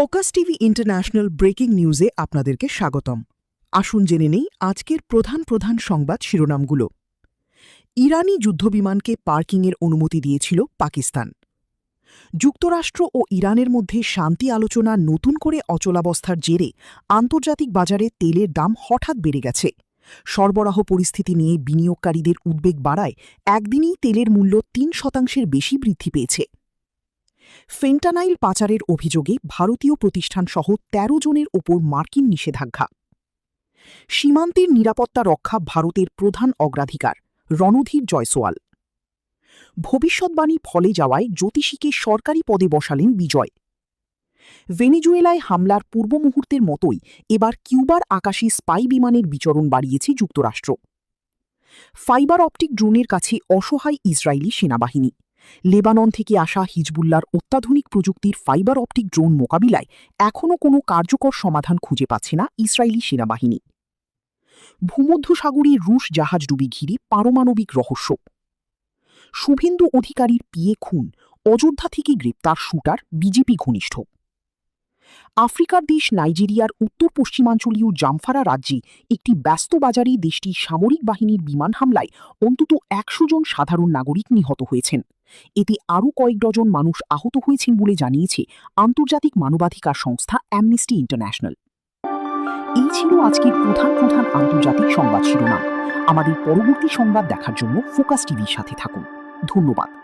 Focus TV international breaking নিউজে আপনাদেরকে স্বাগতম। আসুন জেনে নেই আজকের প্রধান সংবাদ শিরোনামগুলো। ইরানি যুদ্ধবিমানকে পার্কিংয়ের অনুমতি দিয়েছিল পাকিস্তান। যুক্তরাষ্ট্র ও ইরানের মধ্যে শান্তি আলোচনা নতুন করে অচলাবস্থার জেরে আন্তর্জাতিক বাজারে তেলের দাম হঠাৎ বেড়ে গেছে। সরবরাহ পরিস্থিতি নিয়ে বিনিয়োগকারীদের উদ্বেগ বাড়ায় একদিনেই তেলের মূল্য ৩% বেশি বৃদ্ধি পেয়েছে। ফেন্টানাইল পাচারের অভিযোগে ভারতীয় প্রতিষ্ঠানসহ ১৩ জনের ওপর মার্কিন নিষেধাজ্ঞা। সীমান্তের নিরাপত্তা রক্ষা ভারতের প্রধান অগ্রাধিকার, রণধীর জয়সওয়াল। ভবিষ্যৎবাণী ফলে যাওয়ায় জ্যোতিষীকে সরকারি পদে বসালেন বিজয়। ভেনেজুয়েলায় হামলার পূর্ব মুহূর্তের মতোই এবার কিউবার আকাশে স্পাই বিমানের বিচরণ বাড়িয়েছে যুক্তরাষ্ট্র। ফাইবার অপটিক ড্রোনের কাছে অসহায় ইসরায়েলি সেনাবাহিনী। লেবানন থেকে আসা হিজবুল্লার অত্যাধুনিক প্রযুক্তির ফাইবার অপটিক ড্রোন মোকাবিলায় এখনও কোনো কার্যকর সমাধান খুঁজে পাচ্ছে না ইসরায়েলি সেনাবাহিনী। ভূমধ্যসাগরে রুশ জাহাজডুবি ঘিরে পারমাণবিক রহস্য। শুভেন্দু অধিকারীর পিএ খুন, অযোধ্যা থেকে গ্রেপ্তার শুটার বিজেপি ঘনিষ্ঠ। আফ্রিকার দেশ নাইজেরিয়ার উত্তর পশ্চিমাঞ্চলীয় জামফারা রাজ্যে একটি ব্যস্ত বাজারে দেশটির সামরিক বাহিনীর বিমান হামলায় অন্তত ১০০ জন সাধারণ নাগরিক নিহত হয়েছেন। এতে আরও কয়েক ডজন মানুষ আহত হয়েছেন বলে জানিয়েছে আন্তর্জাতিক মানবাধিকার সংস্থা অ্যামনেস্টি ইন্টারন্যাশনাল। এই ছিল আজকের প্রধান আন্তর্জাতিক সংবাদ শিরোনাম। আমাদের পরবর্তী সংবাদ দেখার জন্য ফোকাস টিভির সাথে থাকুন। ধন্যবাদ।